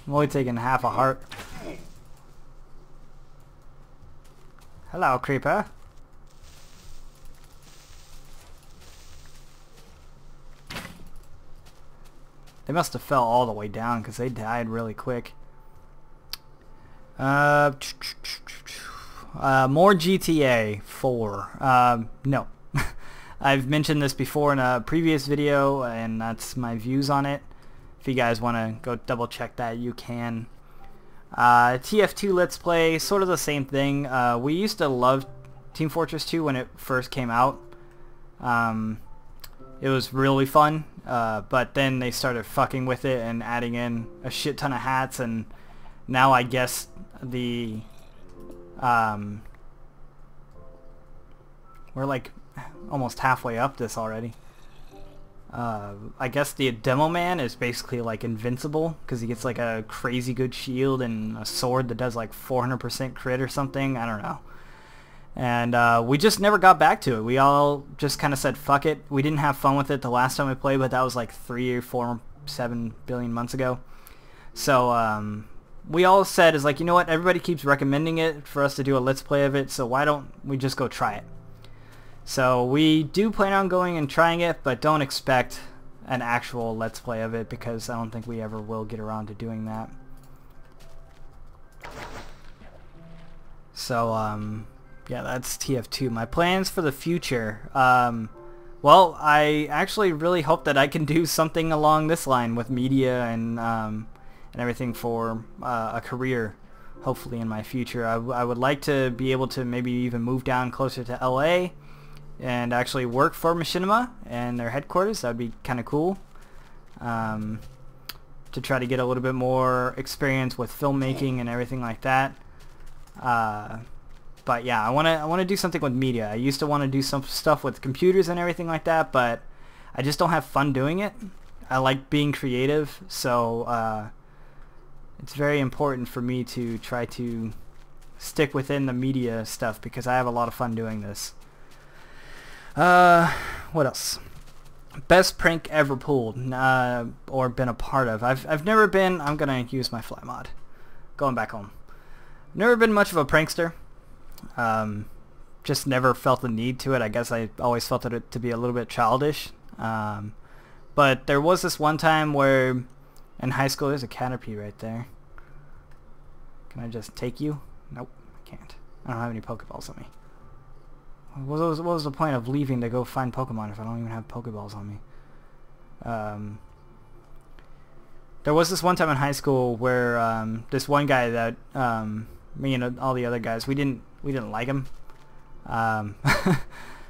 I'm only taking half a heart. Hello, creeper. They must have fell all the way down because they died really quick. More GTA 4. No. I've mentioned this before in a previous video, and that's my views on it. If you guys want to go double check that, you can. TF2 Let's Play, sort of the same thing. We used to love Team Fortress 2 when it first came out. It was really fun, but then they started fucking with it and adding in a shit ton of hats, and now I guess the we're like almost halfway up this already. I guess the demo man is basically like invincible because he gets like a crazy good shield and a sword that does like 400% crit or something. I don't know. And we just never got back to it. We all just kind of said fuck it. We didn't have fun with it the last time we played, but that was like 3 or 4, 7 billion months ago. So we all said is like, you know what, everybody keeps recommending it for us to do a let's play of it, so why don't we just go try it? So we do plan on going and trying it, but don't expect an actual let's play of it because I don't think we ever will get around to doing that. So yeah, that's TF2. My plans for the future. Well, I actually really hope that I can do something along this line with media and everything for a career, hopefully in my future. I would like to be able to maybe even move down closer to LA and actually work for Machinima and their headquarters. That would be kind of cool. To try to get a little bit more experience with filmmaking and everything like that. But yeah, I want to do something with media. I used to want to do some stuff with computers and everything like that, but I just don't have fun doing it. I like being creative, so it's very important for me to try to stick within the media stuff because I have a lot of fun doing this. What else? Best prank ever pulled or been a part of. I've never been. I'm gonna use my fly mod. Going back home. Never been much of a prankster. Just never felt the need to it. I guess I always felt it to be a little bit childish. But there was this one time where in high school, there's a Caterpie right there. Can I just take you? Nope, I can't. I don't have any Pokeballs on me. What was the point of leaving to go find Pokemon if I don't even have Pokeballs on me? There was this one time in high school where this one guy that me and all the other guys, we didn't like him.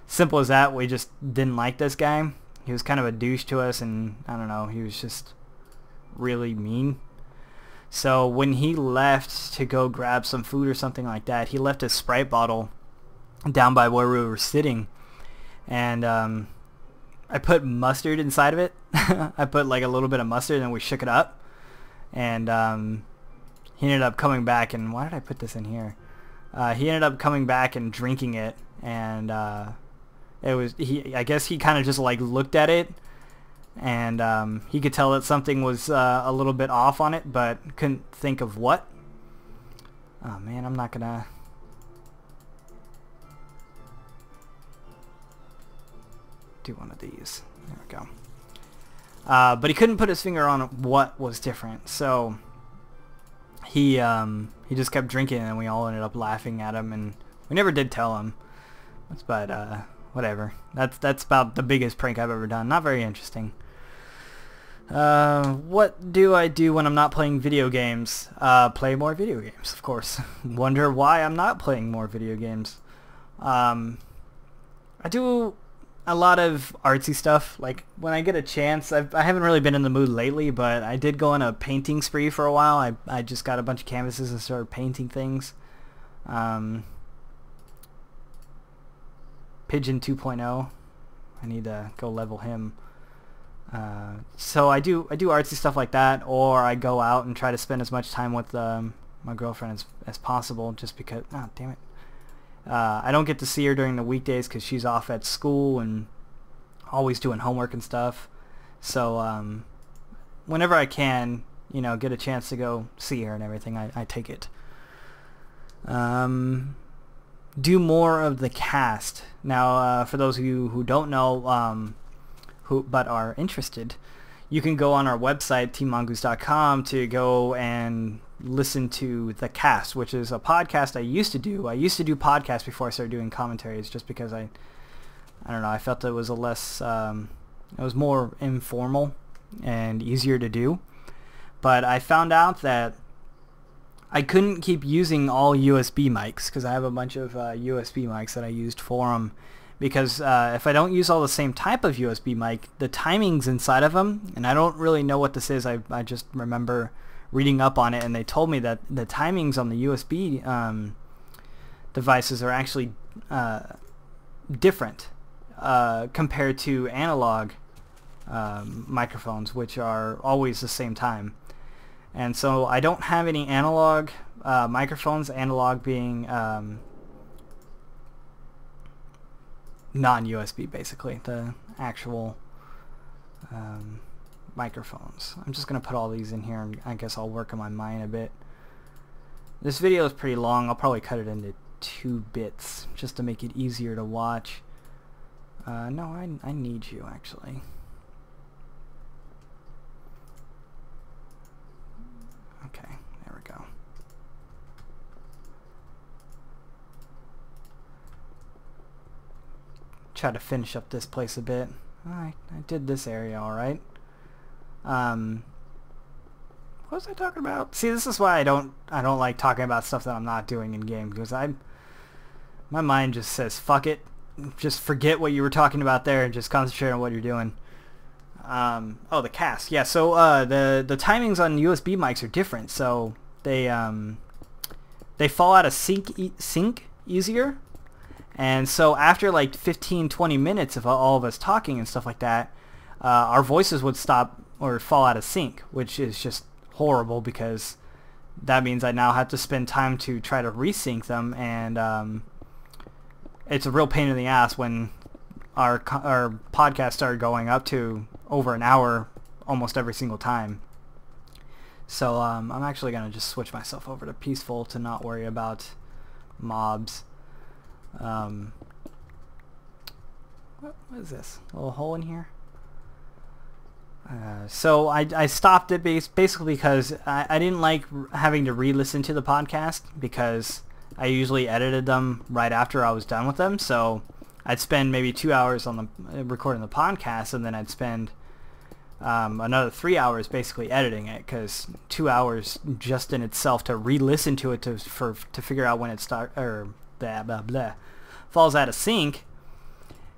Simple as that. We just didn't like this guy. He was kind of a douche to us, and I don't know, he was just really mean. So when he left to go grab some food or something like that, he left his Sprite bottle down by where we were sitting, and I put mustard inside of it. I put like a little bit of mustard, and we shook it up, and he ended up coming back, and why did I put this in here? He ended up coming back and drinking it, and it was I guess he kind of just like looked at it, and he could tell that something was a little bit off on it, but couldn't think of what. Oh man, I'm not gonna. Do one of these. There we go. But he couldn't put his finger on what was different, so he just kept drinking, and we all ended up laughing at him, and we never did tell him. But whatever. That's about the biggest prank I've ever done. Not very interesting. What do I do when I'm not playing video games? Play more video games, of course. Wonder why I'm not playing more video games. I do a lot of artsy stuff. Like when I get a chance, I haven't really been in the mood lately, but I did go on a painting spree for a while. I just got a bunch of canvases and started painting things. Pigeon 2.0. I need to go level him. So I do artsy stuff like that, or I go out and try to spend as much time with my girlfriend as possible, just because. Oh, damn it. I don't get to see her during the weekdays because she's off at school and always doing homework and stuff. So whenever I can, you know, get a chance to go see her and everything, I take it. Do more of the cast. Now, for those of you who don't know, but are interested, you can go on our website, teammongoose.com, to go and listen to the cast, which is a podcast I used to do. I used to do podcasts before I started doing commentaries, just because I don't know, I felt it was a less, it was more informal and easier to do. But I found out that I couldn't keep using all USB mics, because I have a bunch of USB mics that I used for them. Because if I don't use all the same type of USB mic, the timings inside of them, and I don't really know what this is, I just remember reading up on it, and they told me that the timings on the USB devices are actually different compared to analog microphones, which are always the same time. And so I don't have any analog microphones, analog being non-USB, basically, the actual microphones. I'm just going to put all these in here, and I guess I'll work on my mind a bit. This video is pretty long. I'll probably cut it into 2 bits just to make it easier to watch. No, I need you, actually. Okay, there we go. Try to finish up this place a bit. I did this area alright. What was I talking about? See, this is why I don't like talking about stuff that I'm not doing in game, because my mind just says fuck it, just forget what you were talking about there and just concentrate on what you're doing. Oh, the cast. Yeah, so the timings on USB mics are different, so they fall out of sync easier. And so after like 15-20 minutes of all of us talking and stuff like that, our voices would stop or fall out of sync, which is just horrible, because that means I now have to spend time to try to resync them, and it's a real pain in the ass when our podcast started going up to over an hour almost every single time. So I'm actually going to just switch myself over to peaceful to not worry about mobs. What is this? A little hole in here? So I stopped it basically because I didn't like having to re-listen to the podcast, because I usually edited them right after I was done with them. So I'd spend maybe 2 hours on the recording the podcast, and then I'd spend another 3 hours basically editing it, because 2 hours just in itself to re-listen to it to figure out when it falls out of sync,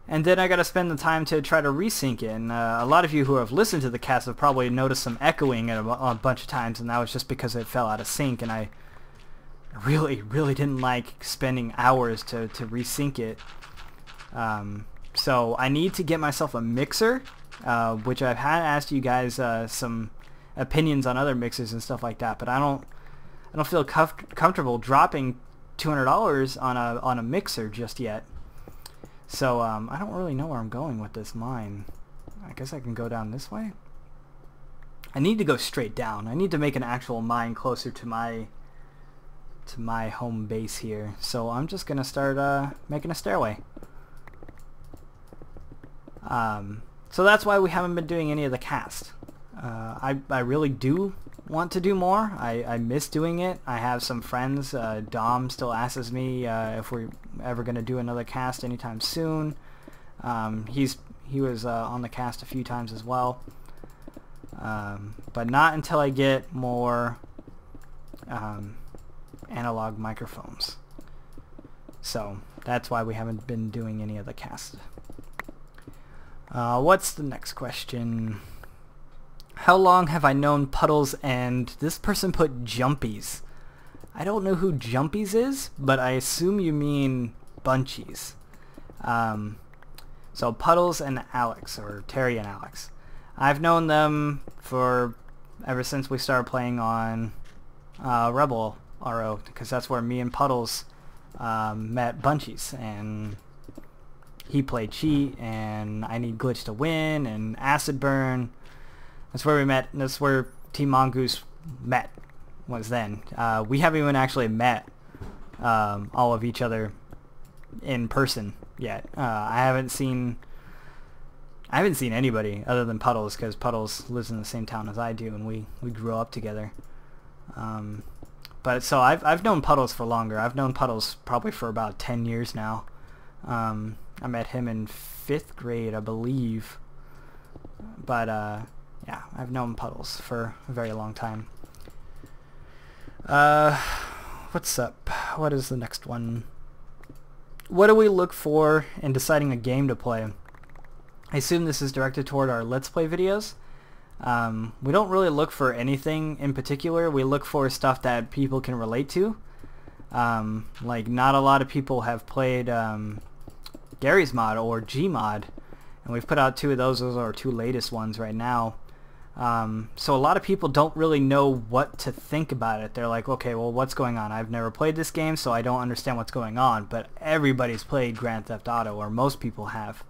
and then I gotta spend the time to try to resync it. And a lot of you who have listened to the cast have probably noticed some echoing a bunch of times, and that was just because it fell out of sync, and I really didn't like spending hours to resync it. So I need to get myself a mixer, which I've had asked you guys some opinions on other mixers and stuff like that, but I don't feel comfortable dropping $200 on a mixer just yet. So I don't really know where I'm going with this mine. I guess I can go down this way. I need to go straight down. I need to make an actual mine closer to my home base here. So I'm just gonna start making a stairway. So that's why we haven't been doing any of the cast. I really do want to do more. I miss doing it. I have some friends. Dom still asks me if we're ever going to do another cast anytime soon. He was on the cast a few times as well. But not until I get more analog microphones. So that's why we haven't been doing any of the cast. What's the next question? How long have I known Puddles? And this person put Jumpies. I don't know who Jumpies is, but I assume you mean Bunchies. So Puddles and Alex, or Terry and Alex. I've known them ever since we started playing on Rebel RO, because that's where me and Puddles met Bunchies, and he played Cheat, and I Need Glitch to Win, and Acid Burn. That's where we met, and that's where Team Mongoose met was then. We haven't even actually met all of each other in person yet. I haven't seen anybody other than Puddles, because Puddles lives in the same town as I do, and we grew up together. But so I've known Puddles for longer. I've known Puddles probably for about 10 years now. I met him in 5th grade, I believe. But yeah, I've known Puddles for a very long time. What's up? What is the next one? What do we look for in deciding a game to play? I assume this is directed toward our Let's Play videos. We don't really look for anything in particular. We look for stuff that people can relate to. Like, not a lot of people have played Gary's Mod or Gmod, and we've put out 2 of those. Those are our 2 latest ones right now. So a lot of people don't really know what to think about it. They're like, okay, well, what's going on? I've never played this game, so I don't understand what's going on. But everybody's played Grand Theft Auto, or most people have.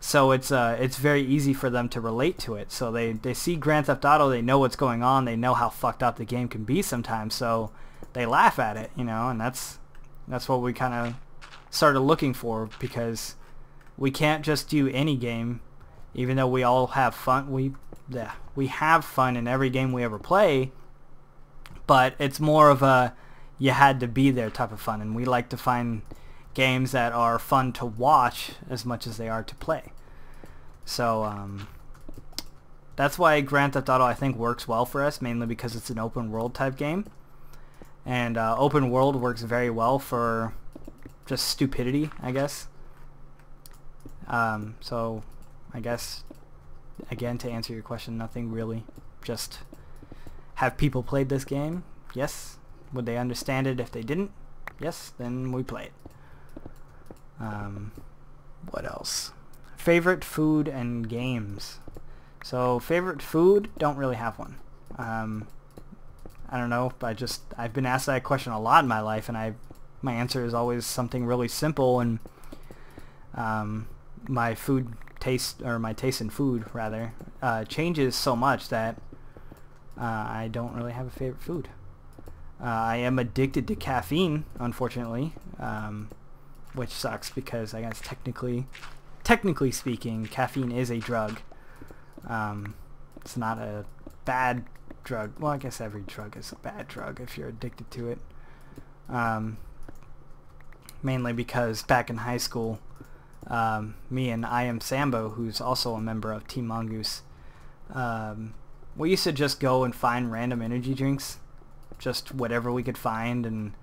So it's very easy for them to relate to it. So they see Grand Theft Auto, they know what's going on, they know how fucked up the game can be sometimes, so they laugh at it, you know, and that's what we kind of started looking for, because we can't just do any game, even though we all have fun. We have fun in every game we ever play, but it's more of a you had to be there type of fun, and we like to find games that are fun to watch as much as they are to play. So that's why Grand Theft Auto, I think, works well for us, mainly because it's an open world type game, and open world works very well for just stupidity, I guess. So I guess, again, to answer your question, nothing really. Just, have people played this game? Yes. Would they understand it if they didn't? Yes. Then we play it. What else? Favorite food and games. So favorite food, don't really have one. I don't know, I've been asked that question a lot in my life, and my answer is always something really simple, and my taste in food rather changes so much that I don't really have a favorite food. I am addicted to caffeine, unfortunately. Which sucks, because I guess technically speaking, caffeine is a drug. It's not a bad drug. Well, I guess every drug is a bad drug if you're addicted to it. Mainly because back in high school, me and I Am Sambo, who's also a member of Team Mongoose, we used to just go and find random energy drinks, just whatever we could find, and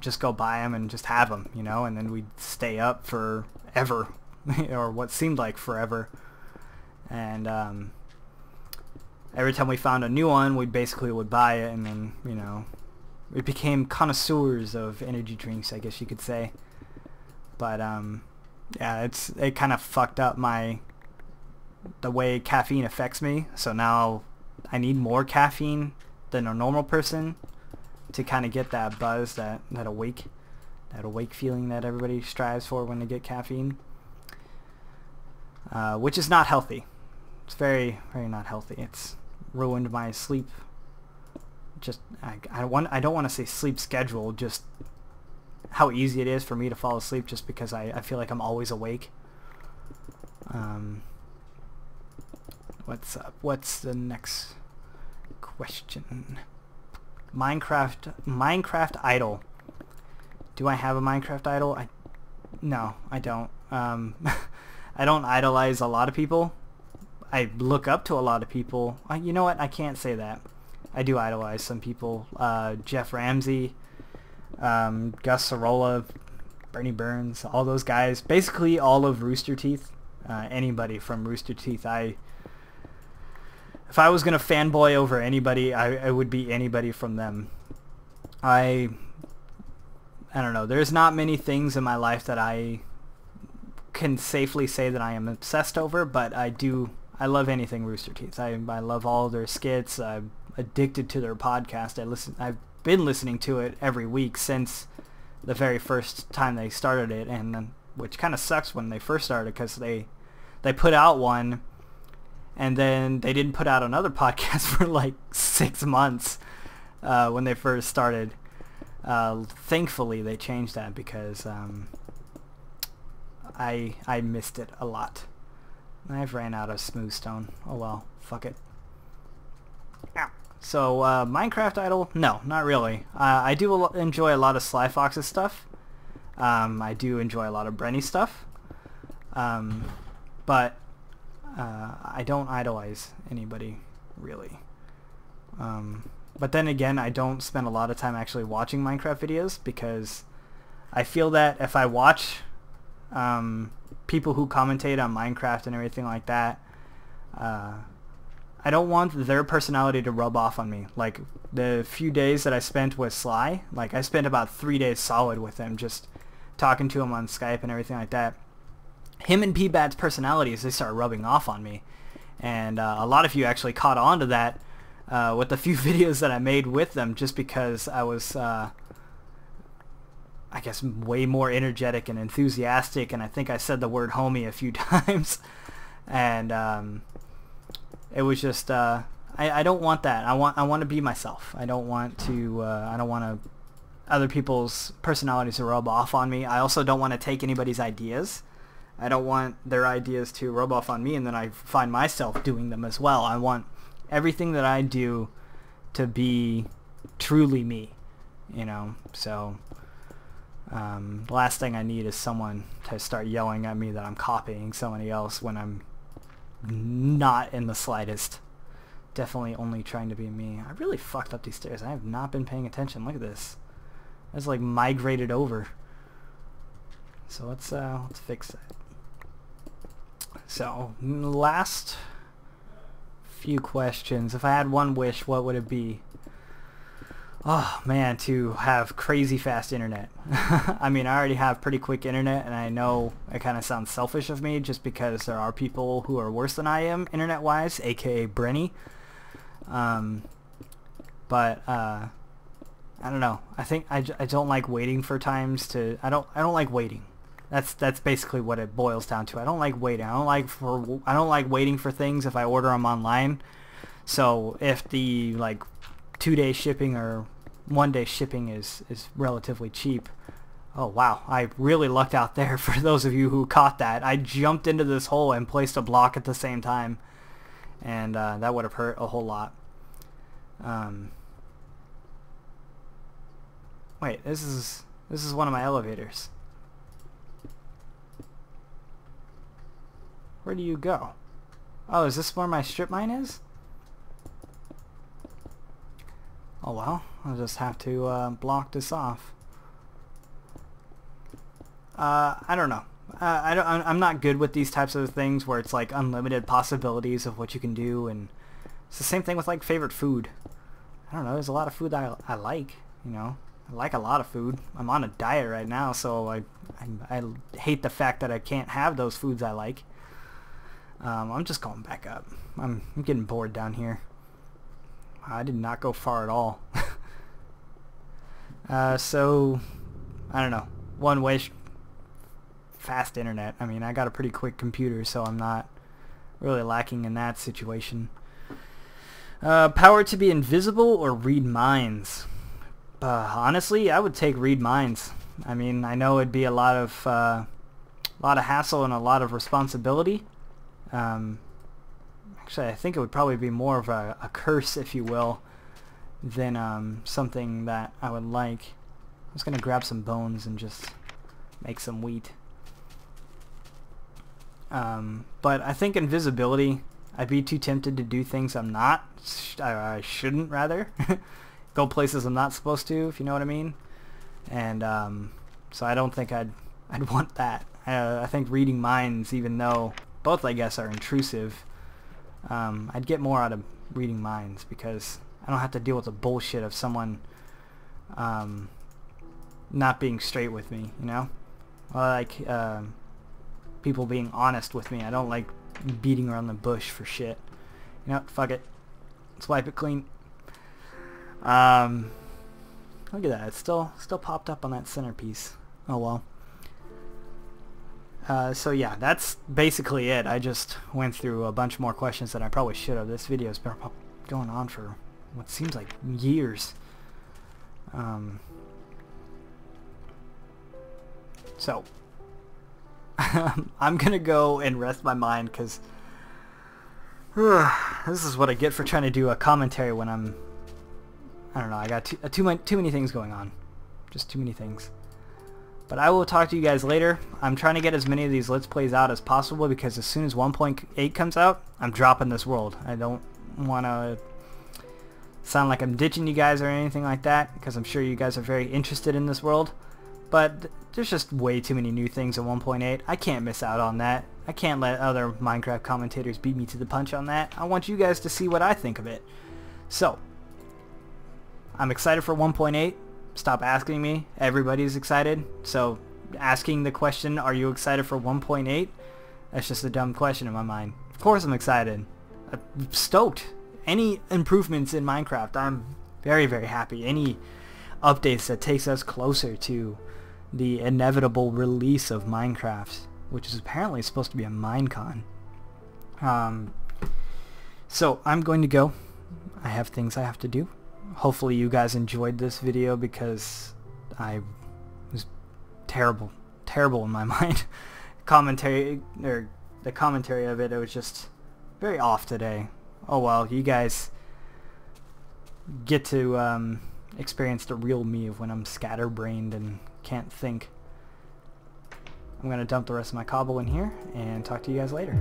just go buy them and just have them, you know, and then we'd stay up forever, or what seemed like forever, and every time we found a new one, we basically would buy it, and then, you know, we became connoisseurs of energy drinks, I guess you could say. But yeah, it kind of fucked up the way caffeine affects me, so now I need more caffeine than a normal person to kind of get that buzz, that awake feeling that everybody strives for when they get caffeine, which is not healthy. It's very, very not healthy. It's ruined my sleep. Just I don't want to say sleep schedule, just how easy it is for me to fall asleep, just because I feel like I'm always awake. What's up? What's the next question? Minecraft idol. Do I have a Minecraft idol? No, I don't. I don't idolize a lot of people. I look up to a lot of people. You know what? I can't say that. I do idolize some people. Jeff Ramsey, Gus Sorolla, Bernie Burns, all those guys. Basically all of Rooster Teeth. Anybody from Rooster Teeth. If I was going to fanboy over anybody, I would be anybody from them. I don't know. There's not many things in my life that I can safely say that I am obsessed over, but I love anything Rooster Teeth. I love all their skits. I'm addicted to their podcast. I've been listening to it every week since the very first time they started it, and which kind of sucks when they first started, because they put out one, and then they didn't put out another podcast for like 6 months when they first started. Thankfully they changed that because I missed it a lot. I've ran out of smooth stone. Oh well, fuck it. Ow. So Minecraft idol? No, not really. I do enjoy a lot of Sly Fox's stuff. I do enjoy a lot of Brenny's stuff. But I don't idolize anybody really. But then again, I don't spend a lot of time actually watching Minecraft videos because I feel that if I watch people who commentate on Minecraft and everything like that, I don't want their personality to rub off on me. Like the few days that I spent with Sly, like I spent about 3 days solid with him, just talking to him on Skype and everything like that. Him and P-Bad's personalities, they start rubbing off on me. And a lot of you actually caught on to that with the few videos that I made with them, just because I was, I guess, way more energetic and enthusiastic, and I think I said the word homie a few times. And it was just, I don't want that. I want to be myself. I don't want other people's personalities to rub off on me. I also don't want to take anybody's ideas. I don't want their ideas to rub off on me and then I find myself doing them as well. I want everything that I do to be truly me, you know. So the last thing I need is someone to start yelling at me that I'm copying somebody else when I'm not in the slightest. Definitely only trying to be me. I really fucked up these stairs. I have not been paying attention. Look at this. It's like migrated over. So let's fix that. So last few questions. If I had one wish, what would it be? Oh man, to have crazy fast internet. I mean, I already have pretty quick internet, and I know it kind of sounds selfish of me just because there are people who are worse than I am internet-wise, aka Brenny. But I don't know. I think I don't like waiting for times to. I don't like waiting. That's basically what it boils down to. I don't like waiting. I don't like waiting for things if I order them online. So if the like 2-day shipping or 1-day shipping is relatively cheap. Oh wow, I really lucked out there for those of you who caught that. I jumped into this hole and placed a block at the same time, and that would have hurt a whole lot. Wait, this is one of my elevators. Where do you go? Oh, is this where my strip mine is? Oh well, I'll just have to block this off. I don't know. I'm not good with these types of things where it's like unlimited possibilities of what you can do, and it's the same thing with like favorite food. I don't know. There's a lot of food that I like. You know, I like a lot of food. I'm on a diet right now, so I hate the fact that I can't have those foods I like. I'm just going back up. I'm getting bored down here. I did not go far at all. So I don't know. One wish, fast internet. I mean, I got a pretty quick computer, so I'm not really lacking in that situation. Power to be invisible or read minds? Honestly, I would take read minds. I mean, I know it'd be a lot of hassle and a lot of responsibility. Actually, I think it would probably be more of a curse, if you will, than something that I would like. I'm just gonna grab some bones and just make some wheat. But I think invisibility, I'd be too tempted to do things I'm not. I shouldn't, rather. Go places I'm not supposed to, if you know what I mean. And so I don't think I'd want that. I think reading minds, even though both I guess are intrusive, I'd get more out of reading minds because I don't have to deal with the bullshit of someone not being straight with me, you know? I like people being honest with me. I don't like beating around the bush for shit. You know what? Fuck it. Let's wipe it clean. Look at that. It's still popped up on that centerpiece. Oh well. So yeah, that's basically it. I just went through a bunch more questions than I probably should have. This video's been going on for what seems like years. So I'm gonna go and rest my mind, because this is what I get for trying to do a commentary when I don't know, I got too many things going on. Just too many things. But I will talk to you guys later. I'm trying to get as many of these Let's Plays out as possible, because as soon as 1.8 comes out, I'm dropping this world. I don't want to sound like I'm ditching you guys or anything like that, because I'm sure you guys are very interested in this world. But there's just way too many new things in 1.8. I can't miss out on that. I can't let other Minecraft commentators beat me to the punch on that. I want you guys to see what I think of it. So, I'm excited for 1.8. Stop asking me. Everybody's excited. So, asking the question, are you excited for 1.8? That's just a dumb question in my mind. Of course I'm excited. I'm stoked. Any improvements in Minecraft, I'm very, very happy. Any updates that takes us closer to the inevitable release of Minecraft, which is apparently supposed to be a Minecon. So I'm going to go. I have things I have to do. Hopefully you guys enjoyed this video, because I was terrible in my mind. The commentary of it was just very off today. Oh well, you guys get to experience the real me of when I'm scatterbrained and can't think. I'm gonna dump the rest of my cobble in here and talk to you guys later.